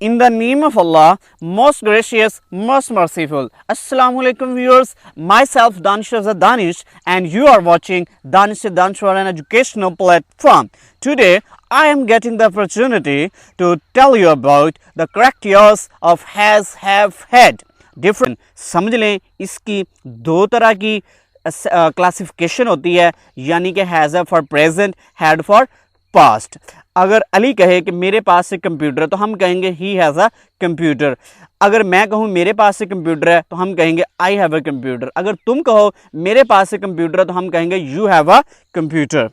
In the name of Allah, most gracious, most merciful. Assalamu alaikum viewers, myself Danish Raza Danish and you are watching Danishwar, an educational platform. Today, I am getting the opportunity to tell you about the correct use of has, have, had. Different. समझ लें इसकी दो तरह की classification होती है, यानी कि has for present, had for past. अगर अली कहे कि मेरे पास एक कंप्यूटर है तो हम कहेंगे ही हैज़ अ कंप्यूटर. अगर मैं कहूँ मेरे पास एक कंप्यूटर है तो हम कहेंगे आई हैव अ कंप्यूटर. अगर तुम कहो मेरे पास एक कंप्यूटर है तो हम कहेंगे यू हैव अ कंप्यूटर.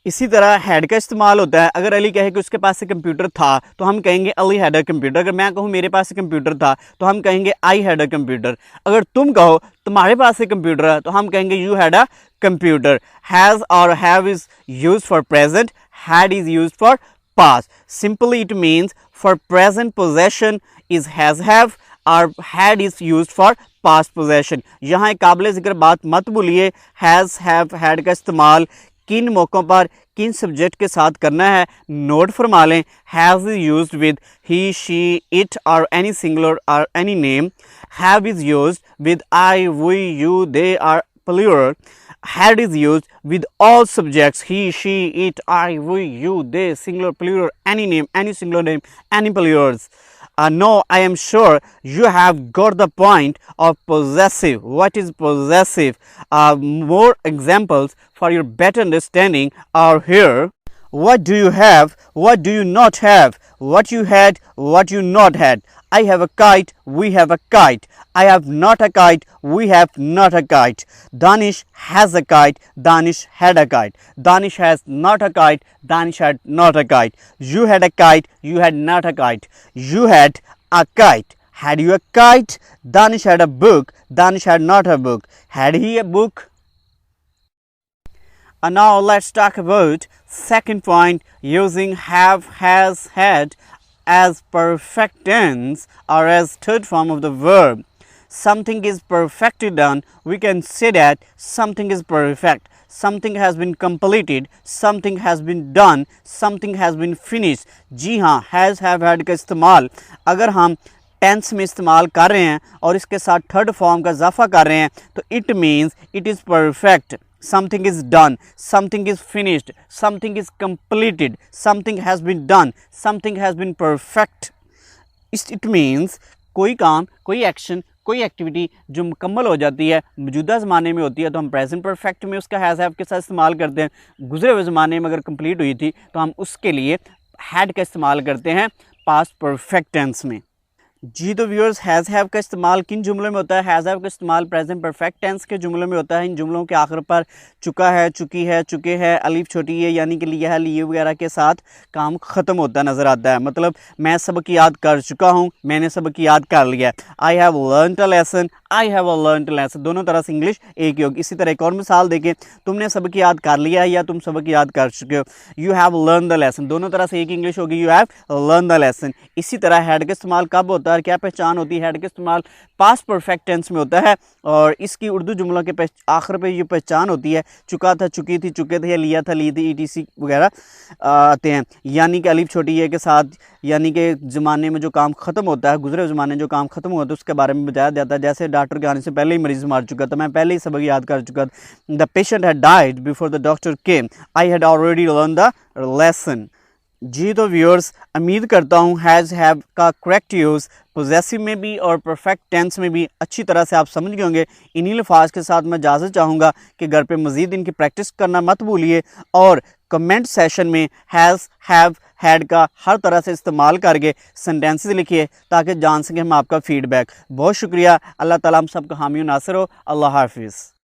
इसी तरह हैड का इस्तेमाल होता है. अगर अली कहे कि उसके पास एक कंप्यूटर था तो हम कहेंगे अली हैड अ कंप्यूटर. अगर मैं कहूँ मेरे पास एक कंप्यूटर था तो हम कहेंगे आई हैड अ कंप्यूटर. अगर तुम कहो तुम्हारे पास एक कंप्यूटर है तो हम कहेंगे you had a computer. Has और have is used for present, had is used for past. Simply it means for present possession is has have और had is used for past possession. यहाँ एक काबिल ज़िक्र बात मत भूलिए, has have had का इस्तेमाल किन मौक़ों पर किन सब्जेक्ट के साथ करना है नोट फरमा लें. has is used with he, she, it or any singular or any name. have is used with I, we, you, they or plural. Had is used with all subjects he, she, it, I, we, you, they, singular, plural, any name, any singular name, any plurals. No, I am sure you have got the point of possessive. What is possessive? More examples for your better understanding are here. What do you have? What do you not have? What you had? What you not had? I have a kite. We have a kite. I have not a kite. We have not a kite. Danish has a kite. Danish had a kite. Danish has not a kite. Danish had not a kite. You had a kite. You had not a kite. You had a kite. Had you a kite? Danish had a book. Danish had not a book. Had he a book? And now let's talk about second point, using have, has, had as perfect tense or as third form of the verb. Something is perfectly done. We can say that something is perfect. Something has been completed. Something has been done. Something has been finished. जी हाँ, has, have, had का इस्तेमाल अगर हम tense में इस्तेमाल कर रहे हैं और इसके साथ थर्ड फॉर्म का इजाफा कर रहे हैं तो it means it is perfect. Something is done, something is finished, something is completed, something has been done, something has been perfect. It means कोई काम, कोई एक्शन, कोई एक्टिविटी जो मुकम्मल हो जाती है मौजूदा ज़माने में होती है तो हम प्रेजेंट परफेक्ट में उसका हैज़ हैव के साथ इस्तेमाल करते हैं. गुजरे हुए ज़माने में अगर कंप्लीट हुई थी तो हम उसके लिए हैड का इस्तेमाल करते हैं पास्ट परफेक्ट टेंस में. जी तो व्यूअर्स, हैज़ हैव का इस्तेमाल किन जुमलों में होता है? हैज़ हैव का इस्तेमाल प्रेजेंट परफेक्ट टेंस के जुमलों में होता है. इन जुमलों के आखिर पर चुका है, चुकी है, चुके हैं, अलीफ छोटी है यानी कि लिया है, लिए वगैरह के साथ काम ख़त्म होता नज़र आता है. मतलब मैं सबक याद कर चुका हूँ, मैंने सबक याद कर लिया. I have learned a lesson, I have learned a lesson, दोनों तरह से इंग्लिश एक ही होगी. इसी तरह एक और मिसाल देखें, तुमने सबक याद कर लिया है या तुम सबक याद कर चुके हो. You have learned the lesson, दोनों तरह से एक इंग्लिश होगी, you have learned the lesson. इसी तरह हैड का इस्तेमाल कब होता है, क्या पहचान होती है? हैड का इस्तेमाल पास्ट परफेक्ट टेंस में होता है और इसकी उर्दू जुमलों के आखिर पे ये पहचान होती है. चुका था, चुकी थी, चुके थे, लिया था, ली थी, ईटीसी वगैरह आते हैं. यानी कि अलीफ छोटी है के साथ यानी कि ज़माने में जो काम ख़त्म होता है, गुजरे ज़माने में जो काम ख़त्म होता है उसके बारे में बताया जाता है. जैसे डॉक्टर के आने से पहले ही मरीज़ मार चुका था, मैं पहले ही सबक याद कर चुका था. The patient had died before the doctor came. I had already learn the lesson. जी तो व्यूअर्स, उम्मीद करता हूँ हैज़ हैव का करेक्ट यूज़ पोजेसिव में भी और परफेक्ट टेंस में भी अच्छी तरह से आप समझ गए होंगे. इन्हीं लफाज के साथ मैं इजाज़त चाहूँगा कि घर पे मज़ीद इनकी प्रैक्टिस करना मत भूलिए और कमेंट सेशन में हैज़, हैव, हैड का हर तरह से इस्तेमाल करके सेंटेंसेस लिखिए ताकि जान सकें हम आपका फ़ीडबैक. बहुत शुक्रिया. अल्लाह ताला हम सबका हामी नासिर हो. अल्लाह हाफिज़.